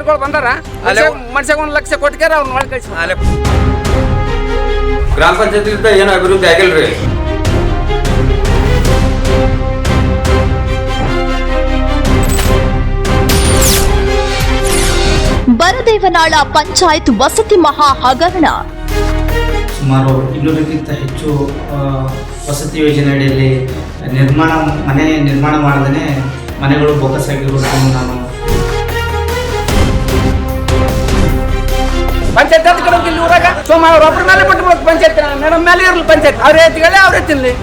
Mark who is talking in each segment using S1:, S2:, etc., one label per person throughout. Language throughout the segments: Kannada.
S1: ಅಧಿಕಾರಿಗಳು ಬಂದಾರ ಮನುಷ್ಯ 1 ಲಕ್ಷ ಕೊಟ್ಟಿಗೆ ಅವ್ರು ಮಾಡಿ ಕಳಿಸಿ.
S2: ಗ್ರಾಮ ಪಂಚಾಯತ್ ಏನು ಅಭಿವೃದ್ಧಿ ಆಗಿಲ್ರಿ.
S3: ಬರದೇವನಾಳ ಪಂಚಾಯತ್ ವಸತಿ ಮಹಾ ಹಗರಣ.
S4: ಸುಮಾರು 200ಕ್ಕಿಂತ ಹೆಚ್ಚು ವಸತಿ ಯೋಜನೆ ಅಡಿಯಲ್ಲಿ ಮನೆ ನಿರ್ಮಾಣ ಮಾಡದೇ ಮನೆಗಳು ಬೊಕ್ಕಸಾಗಿರುವುದನ್ನು ನಾನು
S1: ಪಂಚಾಯತ್ ಅಧಿಕಾರಿ ಇಲ್ಲಿ ಊರಾಗ ಸುಮಾರು ಒಬ್ಬರ ಮೇಲೆ ಬಿಟ್ಟು ಪಂಚಾಯತ್ ಮೇಡಮ್ ಮೇಲೆ ಇರಲಿ ಪಂಚಾಯತ್ ಅವ್ರ ಎತ್ತಿಗಳೇ ಅವ್ರ ಎತ್ತಿಲ್ಲಿ.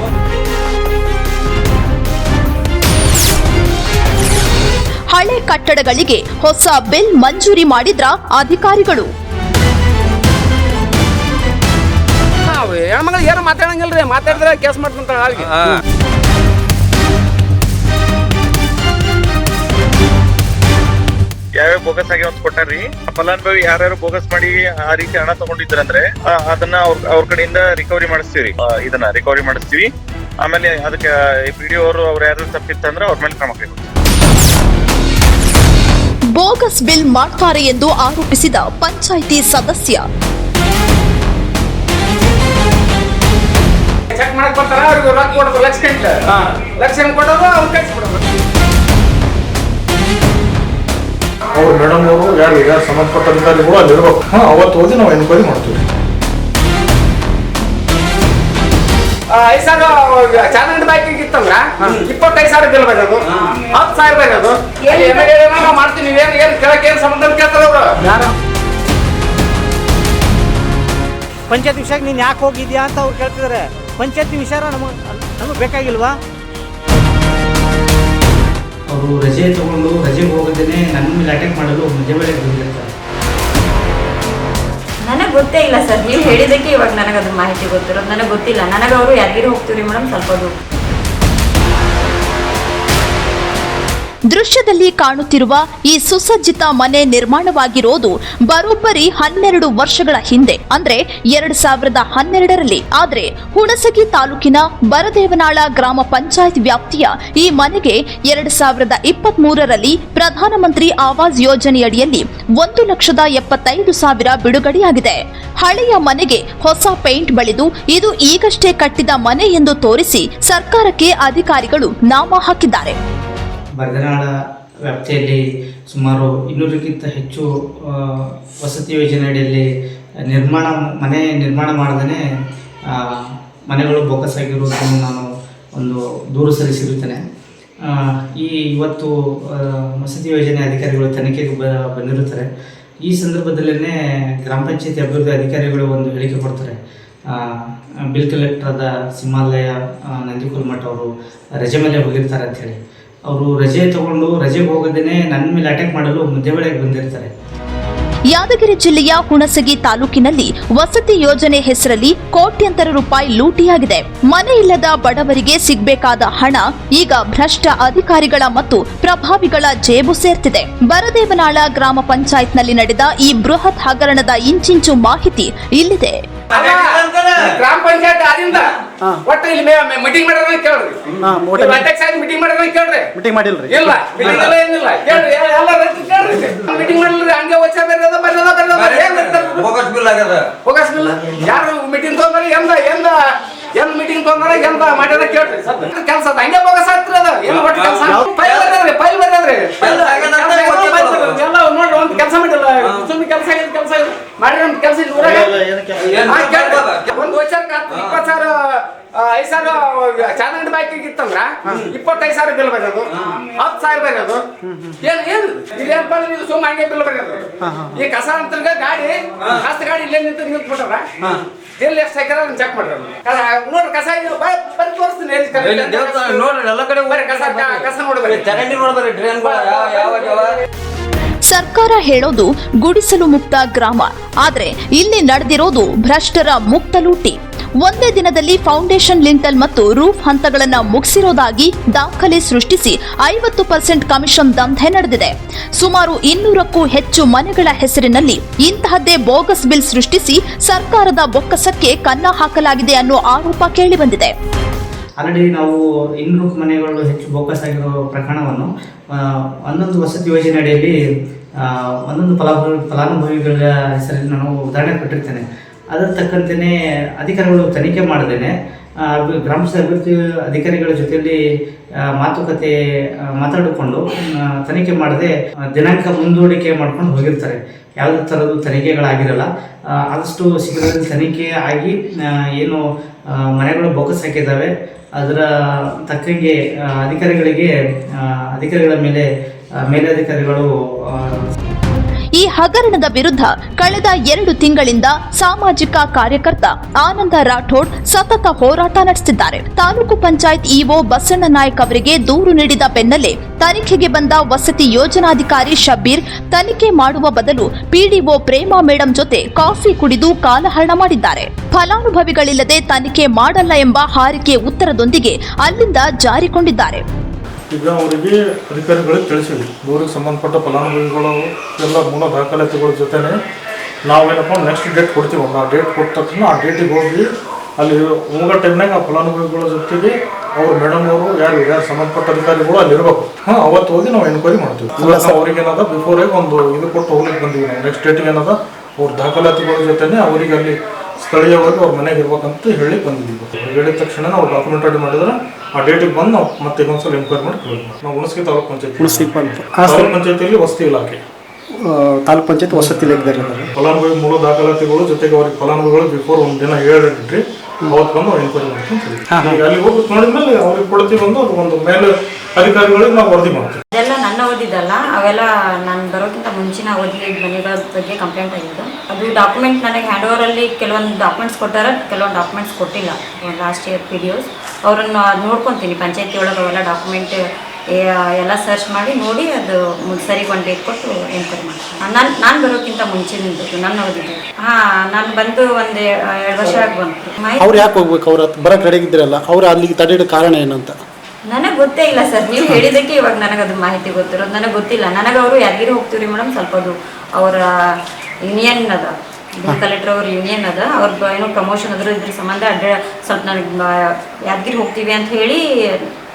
S3: ಹಳೆ ಕಟ್ಟಡಗಳಿಗೆ ಹೊಸ ಬಿಲ್ ಮಂಜೂರಿ ಮಾಡಿದ್ರ ಅಧಿಕಾರಿಗಳು.
S1: ಹೆಣ್ಮಗಳು ಏನು ಮಾತಾಡಂಗಿಲ್ರಿ, ಮಾತಾಡಿದ್ರೆ ಕೇಸ್ ಮಾಡ್ಕೊಂತಾಳ ಹಾಗೆ.
S5: ಯಾವ್ಯಾವ ಬೋಗಸ್ ಆಗಿ ಅಂತ ಕೊಟ್ಟಾರ್ರಿ. ಫಲಾನುಭವಿ ಯಾರ್ಯಾರು ಬೋಗಸ್ ಮಾಡಿ ಆ ರೀತಿ ಹಣ ತಗೊಂಡಿದ್ರಂದ್ರೆ ಅದನ್ನ ಅವ್ರ ಕಡೆಯಿಂದ ರಿಕವರಿ ಮಾಡಿಸ್ತೀವಿ. ಇದನ್ನ ರಿಕವರಿ ಮಾಡಿಸ್ತೀವಿ. ಆಮೇಲೆ ಅದಕ್ಕೆ PDO ಅವರು ಅವ್ರು ಯಾರು ತಪ್ಪಿತ್ತಂದ್ರೆ ಅವ್ರ ಮೇಲೆ ಕ್ರಮ ಕೈಗೊಳ್ತೀವಿ.
S3: ಬೋಗಸ್ ಬಿಲ್ ಮಾಡ್ತಾರೆ ಎಂದು ಆರೋಪಿಸಿದ ಪಂಚಾಯಿತಿ ಸದಸ್ಯ.
S1: ಚೆಕ್ ಮಾಡಕ್ ಬರ್ತಾರ, ಅವ್ರಿಗೆ ರೊಕ್ಕ ಕೊಡೋದು ಲಕ್ಷ ಕೊಡೋದು ಅವ್ರು ಕಳಿಸ್ಬಿಡೋದು.
S6: ಅವ್ರು ಮೇಡಮ್ ಅವರು ಯಾರು ಸಂಬಂಧಪಟ್ಟ ಅಧಿಕಾರಿಗಳು ಅಲ್ಲಿರ್ಬೇಕು. ಅವತ್ತು ಹೋಗಿ ನಾವು ಎನ್ಕ್ವೈರಿ ಮಾಡ್ತೀವಿ.
S1: 5,000 ಚಾನಲ್ ಬ್ಯಾಂಕಿಂಗ್ ಇತ್ತಂದ್ರ 25,000 ಬಿಲ್ ಬರೋದು, 10,000 ಬರೋದು. ನಾವು ಮಾಡ್ತೀವಿ, ಏನು ಕೇಳಕ್ಕೆ ಏನು ಸಂಬಂಧ ಕೇಳ್ತಾರ ಅವರು.
S7: ಪಂಚಾಯತ್ ವಿಷಯಕ್ಕೆ ನೀನು ಯಾಕೆ ಹೋಗಿದ್ಯಾ ಅಂತ ಅವ್ರು ಕೇಳ್ತಿದ್ದಾರೆ. ಪಂಚಾಯತ್ ವಿಷಯ ನಮಗೆ ಬೇಕಾಗಿಲ್ವಾ?
S4: ಅವರು ರಜೆ ತಗೊಂಡು ರಜೆಗೆ ಹೋಗೋದೇ ನನ್ನ ಮೇಲೆ ಅಟ್ಯಾಕ್ ಮಾಡಲು ಮಧ್ಯ ವೇಳೆಗೆ ಬಂದಿರ್ತಾರೆ.
S8: ನನಗೆ ಗೊತ್ತೇ ಇಲ್ಲ ಸರ್, ನೀವು ಹೇಳಿದಕ್ಕೆ ಇವಾಗ ನನಗೆ ಅದ್ರ ಮಾಹಿತಿ ಗೊತ್ತಿರೋದು. ನನಗೆ ಗೊತ್ತಿಲ್ಲ. ನನಗೆ ಅವರು ಯಾರಿಗಿರಿ ಹೋಗ್ತೀವಿ ಮೇಡಮ್ ಸ್ವಲ್ಪ ಅದು.
S3: ದೃಶ್ಯದಲ್ಲಿ ಕಾಣುತ್ತಿರುವ ಈ ಸುಸಜ್ಜಿತ ಮನೆ ನಿರ್ಮಾಣವಾಗಿರೋದು ಬರೋಬ್ಬರಿ 12 ವರ್ಷಗಳ ಹಿಂದೆ, ಅಂದ್ರೆ 2012ರಲ್ಲಿ. ಆದ್ರೆ ಹುಣಸಗಿ ತಾಲೂಕಿನ ಬರದೇವನಾಳ ಗ್ರಾಮ ಪಂಚಾಯತ್ ವ್ಯಾಪ್ತಿಯ ಈ ಮನೆಗೆ 2023ರಲ್ಲಿ ಪ್ರಧಾನಮಂತ್ರಿ ಆವಾಸ್ ಯೋಜನೆಯಡಿಯಲ್ಲಿ 1,75,000 ಬಿಡುಗಡೆಯಾಗಿದೆ. ಹಳೆಯ ಮನೆಗೆ ಹೊಸ ಪೇಂಟ್ ಬಳಿದು ಇದು ಈಗಷ್ಟೇ ಕಟ್ಟಿದ ಮನೆ ಎಂದು ತೋರಿಸಿ ಸರ್ಕಾರಕ್ಕೆ ಅಧಿಕಾರಿಗಳು ನಾಮ ಹಾಕಿದ್ದಾರೆ.
S4: ಬರದೇವನಾಳ ವ್ಯಾಪ್ತಿಯಲ್ಲಿ ಸುಮಾರು 200ಕ್ಕಿಂತ ಹೆಚ್ಚು ವಸತಿ ಯೋಜನೆ ಅಡಿಯಲ್ಲಿ ಮನೆ ನಿರ್ಮಾಣ ಮಾಡದೇ ಮನೆಗಳು ಬೊಕ್ಕಸಾಗಿರುವುದನ್ನು ನಾನು ಒಂದು ದೂರು ಸಲ್ಲಿಸಿರುತ್ತೇನೆ. ಇವತ್ತು ವಸತಿ ಯೋಜನೆ ಅಧಿಕಾರಿಗಳು ತನಿಖೆಗೆ ಬಂದಿರುತ್ತಾರೆ. ಈ ಸಂದರ್ಭದಲ್ಲೇ ಗ್ರಾಮ ಪಂಚಾಯತಿ ಅಭಿವೃದ್ಧಿ ಅಧಿಕಾರಿಗಳು ಒಂದು ಹೇಳಿಕೆ ಕೊಡ್ತಾರೆ. ಬಿಲ್ ಕಲೆಕ್ಟರ್ ಆದ ಸಿಂಹಾಲಯ ನಂದಿಕುಲ್ಮಠ ಅವರು ರಜೆ ಮೇಲೆ ಹೋಗಿರ್ತಾರೆ ಅಂಥೇಳಿ. ಅವರು ರಜೆ ತಗೊಂಡು ರಜೆಗೆ ಹೋಗೋದೇ ನನ್ನ ಮೇಲೆ ಅಟ್ಯಾಕ್ ಮಾಡಲು ಮಧ್ಯ ವೇಳೆಗೆ ಬಂದಿರ್ತಾರೆ.
S3: ಯಾದಗಿರಿ ಜಿಲ್ಲೆಯ ಹುಣಸಗಿ ತಾಲೂಕಿನಲ್ಲಿ ವಸತಿ ಯೋಜನೆ ಹೆಸರಲ್ಲಿ ಕೋಟ್ಯಂತರ ರೂಪಾಯಿ ಲೂಟಿಯಾಗಿದೆ. ಮನೆ ಇಲ್ಲದ ಬಡವರಿಗೆ ಸಿಗಬೇಕಾದ ಹಣ ಈಗ ಭ್ರಷ್ಟ ಅಧಿಕಾರಿಗಳ ಮತ್ತು ಪ್ರಭಾವಿಗಳ ಜೇಬು ಸೇರ್ತಿದೆ. ಬರದೇವನಾಳ ಗ್ರಾಮ ಪಂಚಾಯತ್ನಲ್ಲಿ ನಡೆದ ಈ ಬೃಹತ್ ಹಗರಣದ ಇಂಚಿಂಚು ಮಾಹಿತಿ ಇಲ್ಲಿದೆ.
S1: ಗ್ರಾಮ ಪಂಚಾಯತ್ ಆದಿಂದ ಒಟ್ಟು ಇಲ್ಲಿ ಮೀಟಿಂಗ್ ಮಾಡೋದನ್ನ ಕೇಳ್ರಿ. ಅಧ್ಯಕ್ಷ ಮೀಟಿಂಗ್ ಮಾಡೋದನ್ನ ಕೇಳ್ರಿ.
S7: ಮೀಟಿಂಗ್ ಮಾಡಿಲ್ರಿ?
S1: ಇಲ್ಲ ಮೀಟಿಂಗ್ ಎಲ್ಲ ಏನಿಲ್ಲ ಕೇಳ್ರಿ. ಎಲ್ಲ ಕೇಳ್ರಿ. ಮೀಟಿಂಗ್ ಮಾಡಿಲ್ರಿ, ಹಂಗೆ ವಚ ಬರೋದ
S2: ಬೋಗಸ್ ಬಿಲ್ ಆಗ್ಯದ.
S1: ಬೋಗಸ್ ಬಿಲ್ ಯಾರು ಮೀಟಿಂಗ್ ತಗೊಂಡ್ರೆ ಎಂದ ಮೀಟಿಂಗ್ ತಗೊಂಡ್ರೆ ಎಂದ ಮಾಡ್ಯಾರ ಕೇಳ್ರಿ. ಕೆಲಸ ಹಂಗೆ ಬೋಗಸ್ ಆಗ್ತಿರ ಅದ. ಏನು ಒಟ್ಟು ಕೆಲಸ ಫೈಲ್ ಬರೋದ್ರಿ ಎಲ್ಲ ನೋಡ್ರಿ. ಒಂದು ಕೆಲಸ ಮಾಡಿಲ್ಲ, ಸುಮ್ಮನೆ ಕೆಲಸ ಮಾಡಿ ನಮ್ ಕೆಲಸ ಊರಾಗ ಒಂದು ವರ್ಷಕ್ಕೆ 20,000 5,000 ಚಾನಲ್ ಬ್ಯಾಂಕಿಂಗ್ ಇತ್ತಂದ್ರ 25,000 ಬಿಲ್ ಬರೋದು, 10,000 ಬರೋದು. ಏನು ಸುಮ್ಮ ಹಂಗೆ ಬಿಲ್ ಬರೋದು. ಈ ಕಸ ಅಂತ ಗಾಡಿ ಇಲ್ಲೇ ನಿಂತ್ಬಿಟ್ಟಾರ. ಎಲ್ಲಿ ಎಷ್ಟು ಹಾಕ್ಯಾರ ಚೆಕ್ ಮಾಡ್ರಿ. ನೋಡ್ರಿ ಕಸ ಬರೀ ತೋರಿಸ್ತೀನಿ.
S2: ನೋಡ್ರಿ ಎಲ್ಲ ಕಡೆ
S1: ಕಸ ನೋಡ್ರಿ,
S2: ಚರಂಡಿ ನೋಡಿದ್ರಿ, ಡ್ರೈನ್ಗಳು
S3: ಸರ್ಕಾರ ಹೇಳೋದು ಗುಡಿಸಲು ಮುಕ್ತ ಗ್ರಾಮ, ಆದ್ರೆ ಇಲ್ಲಿ ನಡೆದಿರೋದು ಭ್ರಷ್ಟರ ಮುಕ್ತ ಲೂಟಿ. ಒಂದೇ ದಿನದಲ್ಲಿ ಫೌಂಡೇಶನ್, ಲಿಂಟಲ್ ಮತ್ತು ರೂಫ್ ಹಂತಗಳನ್ನು ಮುಗಿಸಿರೋದಾಗಿ ದಾಖಲೆ ಸೃಷ್ಟಿಸಿ 50% ಕಮಿಷನ್ ದಂಧೆ ನಡೆದಿದೆ. ಸುಮಾರು 200ಕ್ಕೂ ಹೆಚ್ಚು ಮನೆಗಳ ಹೆಸರಿನಲ್ಲಿ ಇಂತಹದ್ದೇ ಬೋಗಸ್ ಬಿಲ್ ಸೃಷ್ಟಿಸಿ ಸರ್ಕಾರದ ಬೊಕ್ಕಸಕ್ಕೆ ಕನ್ನ ಹಾಕಲಾಗಿದೆ ಅನ್ನೋ ಆರೋಪ ಕೇಳಿಬಂದಿದೆ.
S4: ಆಲ್ರೆಡಿ ನಾವು 200 ಮನೆಗಳು ಹೆಚ್ಚು ಬೋಕಸ್ ಆಗಿರೋ ಪ್ರಕರಣವನ್ನು ಒಂದೊಂದು ವಸತಿ ಯೋಜನೆ ಅಡಿಯಲ್ಲಿ ಒಂದೊಂದು ಫಲಾನುಭವಿಗಳ ಹೆಸರಲ್ಲಿ ನಾನು ಉದಾಹರಣೆ ಕೊಟ್ಟಿರ್ತೇನೆ. ಅದರ ತಕ್ಕಂತೆಯೇ ಅಧಿಕಾರಿಗಳು ತನಿಖೆ ಮಾಡದೇನೆ ಗ್ರಾಮ ಅಭಿವೃದ್ಧಿ ಅಧಿಕಾರಿಗಳ ಜೊತೆಯಲ್ಲಿ ಮಾತಾಡಿಕೊಂಡು ತನಿಖೆ ಮಾಡದೆ ದಿನಾಂಕ ಮುಂದೂಡಿಕೆ ಮಾಡ್ಕೊಂಡು ಹೋಗಿರ್ತಾರೆ. ಯಾವುದೇ ಥರದ್ದು ತನಿಖೆಗಳಾಗಿರಲ್ಲ. ಆದಷ್ಟು ಶೀಘ್ರದಲ್ಲಿ ತನಿಖೆ ಆಗಿ ಏನು ಮನೆಗಳು ಬೋಕಸ್ ಹಾಕಿದ್ದಾವೆ ಅದರ ತಕ್ಕಂಗೆ ಅಧಿಕಾರಿಗಳ ಮೇಲೆ ಮೇಲಧಿಕಾರಿಗಳು
S3: ಈ ಹಗರಣದ ವಿರುದ್ಧ ಕಳೆದ 2 ತಿಂಗಳಿಂದ ಸಾಮಾಜಿಕ ಕಾರ್ಯಕರ್ತ ಆನಂದ ರಾಠೋಡ್ ಸತತ ಹೋರಾಟ ನಡೆಸುತ್ತಿದ್ದಾರೆ. ತಾಲೂಕು ಪಂಚಾಯತ್ ಇಒ ಬಸಣ್ಣ ನಾಯ್ಕ್ ಅವರಿಗೆ ದೂರು ನೀಡಿದ ಬೆನ್ನಲ್ಲೇ ತನಿಖೆಗೆ ಬಂದ ವಸತಿ ಯೋಜನಾಧಿಕಾರಿ ಶಬ್ಬೀರ್ ತನಿಖೆ ಮಾಡುವ ಬದಲು ಪಿಡಿಒ ಪ್ರೇಮಾ ಮೇಡಂ ಜೊತೆ ಕಾಫಿ ಕುಡಿದು ಕಾಲಹರಣ ಮಾಡಿದ್ದಾರೆ. ಫಲಾನುಭವಿಗಳಿಲ್ಲದೆ ತನಿಖೆ ಮಾಡಲ್ಲ ಎಂಬ ಹಾರಿಕೆ ಉತ್ತರದೊಂದಿಗೆ ಅಲ್ಲಿಂದ ಜಾರಿಕೊಂಡಿದ್ದಾರೆ.
S6: ಈಗ ಅವರಿಗೆ ಅಧಿಕಾರಿಗಳಿಗೆ ತಿಳಿಸಿದ್ವಿ, ದೂರಿಗೆ ಸಂಬಂಧಪಟ್ಟ ಫಲಾನುಭವಿಗಳು ಎಲ್ಲ ಮೂಲ ದಾಖಲಾತಿಗಳ ಜೊತೆನೆ ನಾವೇನಪ್ಪ ನೆಕ್ಸ್ಟ್ ಡೇಟ್ ಕೊಡ್ತೀವಿ. ಆ ಡೇಟ್ ಕೊಟ್ಟ ತಕ್ಷಣ ಆ ಡೇಟಿಗೆ ಹೋಗಿ ಅಲ್ಲಿ ಹೋಗೋ ಟೈಮ್ನಾಗ ಆ ಫಲಾನುಭವಿಗಳ ಜೊತೆಗೆ ಅವ್ರು ಮೇಡಮ್ ಅವರು ಯಾರು ಸಂಬಂಧಪಟ್ಟ ಅಧಿಕಾರಿಗಳು ಅಲ್ಲಿ ಇರಬೇಕು. ಅವತ್ತು ಹೋಗಿ ನಾವು ಎನ್ಕ್ವೈರಿ ಮಾಡ್ತೀವಿ. ಇವತ್ತು ಅವ್ರಿಗೆ ಏನದ ಬಿಫೋರಾಗಿ ಒಂದು ಇದು ಕೊಟ್ಟು ಹೋಗ್ಲಿಕ್ಕೆ ಬಂದೀವಿ. ನಾವು ನೆಕ್ಸ್ಟ್ ಡೇಟಿಗೆ ಏನದ ಅವ್ರ ದಾಖಲಾತಿಗಳ ಜೊತೆನೆ ಅವರಿಗೆ ಅಲ್ಲಿ ಸ್ಥಳೀಯವಾಗಿ ಅವ್ರ ಮನೆಗೆ ಇರ್ಬೇಕಂತ ಹೇಳಿ ಬಂದಿದ್ದೀವಿ. ಹೇಳಿದ ತಕ್ಷಣ ನಾವು ಡಾಕ್ಯುಮೆಂಟ್ ರೆಡಿ ಮಾಡಿದ್ರೆ ಆ ಡೇಟಿಗೆ ಬಂದು ನಾವು ಮತ್ತೆ ಇನ್ನೊಂದ್ಸಲ ಎನ್ಕ್ವೈರಿ ಮಾಡಿ ಕೇಳ್ತೀವಿ. ನಾವು ಹುಣಸಗಿ ತಾಲೂಕು ಪಂಚಾಯತಿಯಲ್ಲಿ ವಸತಿ ಇಲಾಖೆ
S9: ತಾಲೂಕ್ ಪಂಚಾಯತ್ ವಸತಿ
S6: ಫಲಾನುಭವಿ ಮೂಲ ದಾಖಲಾತಿಗಳು ಜೊತೆಗೆ ಅವ್ರಿಗೆ ಫಲಾನುಭವಿಗಳು ಬಿಫೋರ್ ಒಂದು ದಿನ ಹೇಳಿಟ್ರಿ ಅವತ್ತು ಬಂದು ನಾವು ಎನ್ಕ್ವೈರಿ ಮಾಡ್ತೀವಿ. ಈಗ ಅಲ್ಲಿ ಹೋಗಿ ನೋಡಿದ್ಮೇಲೆ ಅವ್ರಿಗೆ ಕೊಡ್ತೀವಿ ಬಂದು ಅದು ಒಂದು ಮೇಲೆ ಅಧಿಕಾರಿಗಳಿಗೆ ನಾವು ವರದಿ ಮಾಡ್ತೀವಿ.
S8: ಅದೆಲ್ಲ ನನ್ನ ಓದಿದ್ದಲ್ಲ, ಅವೆಲ್ಲ ನಾನು ಬರೋಕ್ಕಿಂತ ಮುಂಚಿನ ಓದಿದ ಮನೆಗಳ ಬಗ್ಗೆ ಕಂಪ್ಲೇಂಟ್ ಆಗಿದ್ದು. ಅದು ಡಾಕ್ಯುಮೆಂಟ್ ನನಗೆ ಹ್ಯಾಂಡ್ ಓವರಲ್ಲಿ ಕೆಲವೊಂದು ಡಾಕ್ಯುಮೆಂಟ್ಸ್ ಕೊಟ್ಟಾರ, ಕೆಲವೊಂದು ಡಾಕ್ಯುಮೆಂಟ್ಸ್ ಕೊಟ್ಟಿಲ್ಲ. ಲಾಸ್ಟ್ ಇಯರ್ PDOs ಅವರನ್ನು ನೋಡ್ಕೊತೀನಿ. ಪಂಚಾಯತಿ ಒಳಗೆ ಅವೆಲ್ಲ ಡಾಕ್ಯುಮೆಂಟ್ ಎಲ್ಲ ಸರ್ಚ್ ಮಾಡಿ ನೋಡಿ ಅದು ಸರಿಗೆ ಒಂದು ಡೇಟ್ ಕೊಟ್ಟು ಎನ್ಕ್ವೈರಿ ಮಾಡ್ತೀನಿ. ನಾನು ಬರೋಕ್ಕಿಂತ ಮುಂಚಿನದು ನನ್ನ ಓದಿದ್ದು. ನಾನು ಬಂದು ಒಂದು 2 ವರ್ಷ ಆಗಿ ಬಂತು.
S9: ಅವ್ರು ಯಾಕೆ ಹೋಗ್ಬೇಕು? ಅವ್ರು ಬರೋಕ್ಕೆ ರೆಡಿ ಇದ್ದಿರಲ್ಲ, ಅವ್ರು ಅಲ್ಲಿಗೆ ತಡೆಯೋ ಕಾರಣ ಏನಂತ
S8: ನನಗೆ ಗೊತ್ತೇ ಇಲ್ಲ ಸರ್. ನೀವು ಹೇಳಿದ್ದಕ್ಕೆ ಇವಾಗ ನನಗದು ಮಾಹಿತಿ ಗೊತ್ತಿರೋದು. ನನಗೆ ಗೊತ್ತಿಲ್ಲ. ನನಗೆ ಅವರು ಯಾದಗಿರಿ ಹೋಗ್ತೀವಿ ಮೇಡಮ್, ಸ್ವಲ್ಪ ಅದು ಅವರ ಯೂನಿಯನ್ ಅದ, ಕಲೆಕ್ಟರ್ ಅವ್ರ ಯೂನಿಯನ್ ಅದ, ಅವ್ರದ್ದು ಏನೋ ಪ್ರಮೋಷನ್ ಇದ್ರ ಸಂಬಂಧ ಸ್ವಲ್ಪ ನನಗೆ ಯಾದಗಿರಿ ಹೋಗ್ತೀವಿ ಅಂತ ಹೇಳಿ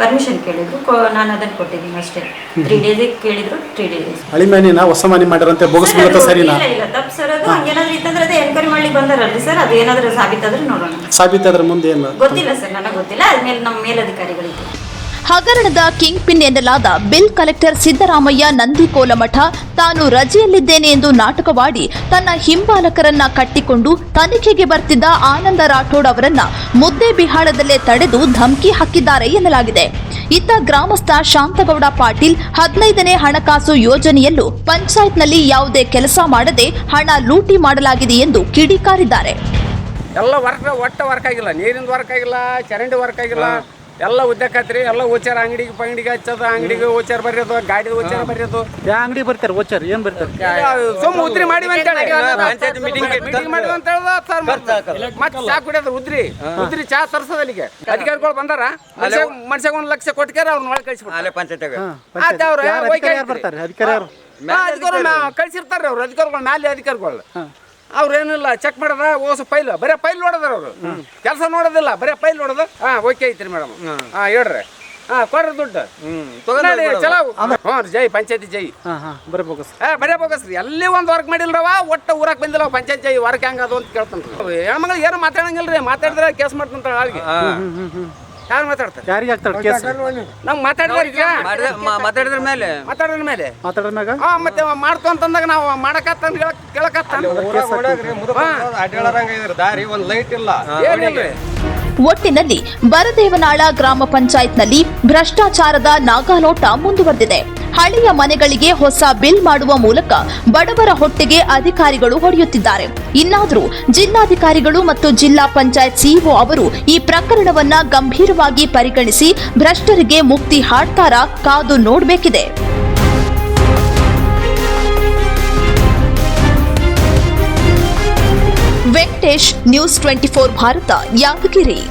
S8: ಪರ್ಮಿಷನ್ ಕೇಳಿದ್ರು. ನಾನು ಅದನ್ನು ಕೊಟ್ಟಿದ್ದೀನಿ ಅಷ್ಟೇ. 3 days ಕೇಳಿದ್ರು, 3 days.
S9: ಅಳಿಮನಿನ ಹೊಸ ಮನೆ ಮಾಡಿರಂತೆ ಬೋಗಸ್ ಬೀಳುತ್ತಾ ಸರಿನಾ?
S8: ಇಲ್ಲ ತಪ್ಪು ಸರ್. ಅದು ಹಂಗೇನಾದ್ರು ಇತ್ತಂದ್ರೆ ಅದೇ ಎನ್ಕ್ವೈರಿ ಮಾಡ್ಲಿಕ್ಕೆ ಬಂದಾರಲ್ರಿ ಸರ್. ಅದು ಏನಾದರೂ ಸಾಬೀತಾದ್ರೆ ನೋಡೋಣ.
S9: ಸಾಬೀತಾದ್ರೆ ಮುಂದೆ ಏನು
S8: ಗೊತ್ತಿಲ್ಲ ಸರ್, ನನಗೆ ಗೊತ್ತಿಲ್ಲ. ಅದ್ಮೇಲೆ ನಮ್ಮ ಮೇಲಧಿಕಾರಿಗಳಿಗೆ.
S3: ಹಗರಣದ ಕಿಂಗ್ ಪಿನ್ ಎನ್ನಲಾದ ಬಿಲ್ ಕಲೆಕ್ಟರ್ ಸಿದ್ದರಾಮಯ್ಯ ನಂದಿಕೋಲಮಠ ತಾನು ರಜೆಯಲ್ಲಿದ್ದೇನೆ ಎಂದು ನಾಟಕವಾಡಿ ತನ್ನ ಹಿಂಬಾಲಕರನ್ನ ಕಟ್ಟಿಕೊಂಡು ತನಿಖೆಗೆ ಬರ್ತಿದ್ದ ಆನಂದ ರಾಠೋಡ್ ಅವರನ್ನ ಮುದ್ದೇಬಿಹಾಳದಲ್ಲೇ ತಡೆದು ಧಮಕಿ ಹಾಕಿದ್ದಾರೆ ಎನ್ನಲಾಗಿದೆ. ಇತ್ತ ಗ್ರಾಮಸ್ಥ ಶಾಂತಗೌಡ ಪಾಟೀಲ್ 15ನೇ ಹಣಕಾಸು ಯೋಜನೆಯಲ್ಲೂ ಪಂಚಾಯತ್ನಲ್ಲಿ ಯಾವುದೇ ಕೆಲಸ ಮಾಡದೆ ಹಣ ಲೂಟಿ ಮಾಡಲಾಗಿದೆ ಎಂದು ಕಿಡಿಕಾರಿದ್ದಾರೆ.
S1: ಎಲ್ಲ ಒಟ್ಟ ವರ್ಕ್ ಆಗಿಲ್ಲ, ನೀರಿಂದ ವರ್ಕ್ ಆಗಿಲ್ಲ, ಚರಂಡಿ ವರ್ಕ್ ಆಗಿಲ್ಲ, ಎಲ್ಲ ಉದ್ದಕ್ಕತ್ರಿ. ಎಲ್ಲ ಓಚಾರ ಅಂಗಡಿಗೆ ಹಚ್ಚೋದು, ಅಂಗಡಿಗೆ ಓಚಾರ ಬರೆಯೋದು, ಗಾಡಿ ಓಚಾರ ಬರೆಯೋದು.
S7: ಯಾವ ಅಂಗಡಿ ಬರ್ತಾರೆ ಓಚಾರ ಏನು ಬರ್ತಾರೆ?
S1: ಸುಮ್ಮ ಉದ್ರಿ ಮಾಡಿವಿ ಅಂತ ಹೇಳಿ ಮೀಟಿಂಗ್ ಮಾಡಿವಿ ಅಂತ ಹೇಳ್ದ ಮತ್ತೆ ಚಾ ಕುಡಿಯೋದು. ಉದ್ರಿ ಚಾ ತರ್ಸೋದಲ್ಲಿಗೆ ಅಧಿಕಾರಿಗಳು ಬಂದಾರ, ಮನುಷ್ಯಾಗ 1 ಲಕ್ಷ ಕೊಟ್ಟಾರ, ಅವ್ರನ್ನ ಒಳಗೆ ಕಳಿಸ್ಬಿಡ್ತಾರೆ. ಕಳ್ಸಿರ್ತಾರೆ ಅವ್ರು ಅಧಿಕಾರಿಗಳು, ಮ್ಯಾಲೆ ಅಧಿಕಾರಿಗಳು. ಅವ್ರೇನಿಲ್ಲ ಚೆಕ್ ಮಾಡದ, ಓಸು ಫೈಲ್, ಬರೀ ಫೈಲ್ ನೋಡೋದ್ರ ಅವರು, ಕೆಲಸ ನೋಡೋದಿಲ್ಲ, ಬರೀ ಫೈಲ್ ನೋಡೋದು. ಓಕೆ ಐತ್ರಿ ಮೇಡಮ್, ಹೇಳ್ರಿ, ಕೊಡ್ರಿ ದುಡ್ಡು, ಚಲೋ. ಜೈ ಪಂಚಾಯತಿ ಜೈ. ಬರೇ ಬೋಗಸ್ರಿ. ಎಲ್ಲಿ ಒಂದು ವರ್ಕ್ ಮಾಡಿಲ್ರವ, ಒಟ್ಟು ಊರಾಕ್ ಬಂದಿಲ್ಲ. ಪಂಚಾಯತ್ ಜೈ ವರ್ಕ್ ಹೆಂಗದು ಅಂತ ಕೇಳ್ತಾನ್ರಿ. ಹೆಣ್ಮಗಳು ಏನು ಮಾತಾಡಂಗಿಲ್ರಿ, ಮಾತಾಡಿದ್ರೆ ಕೇಸ್ ಮಾಡ್ತಂತ ಆಳಿಗೆ. ಯಾರು ಮಾತಾಡ್ತಾರೆ?
S7: ಯಾರಿಗೆ ಆಗ್ತಾಳೆ ಕೇಸ್?
S1: ನಮ್ಗೆ ಮಾತಾಡಿದ್ರ ಮೇಲೆ ಮತ್ತೆ ಮಾಡ್ತು ಅಂತಂದಾಗ ನಾವು ಮಾಡಕತ್ತ ಕೇಳಕತ್ತ.
S3: ಒಟ್ಟಿನಲ್ಲಿ ಬರದೇವನಾಳ ಗ್ರಾಮ ಪಂಚಾಯತ್ನಲ್ಲಿ ಭ್ರಷ್ಟಾಚಾರದ ನಾಗಾಲೋಟ ಮುಂದುವರೆದಿದೆ. ಹಳೆಯ ಮನೆಗಳಿಗೆ ಹೊಸ ಬಿಲ್ ಮಾಡುವ ಮೂಲಕ ಬಡವರ ಹೊಟ್ಟೆಗೆ ಅಧಿಕಾರಿಗಳು ಹೊಡೆಯುತ್ತಿದ್ದಾರೆ. ಇನ್ನಾದರೂ ಜಿಲ್ಲಾಧಿಕಾರಿಗಳು ಮತ್ತು ಜಿಲ್ಲಾ ಪಂಚಾಯತ್ ಸಿಇಒ ಅವರು ಈ ಪ್ರಕರಣವನ್ನ ಗಂಭೀರವಾಗಿ ಪರಿಗಣಿಸಿ ಭ್ರಷ್ಟರಿಗೆ ಮುಕ್ತಿ ಹಾಡ್ತಾರಾ ಕಾದು ನೋಡಬೇಕಿದೆ. ವೆಂಕಟೇಶ್, ನ್ಯೂಸ್ 24 ಭಾರತ, ಯಾದಗಿರಿ.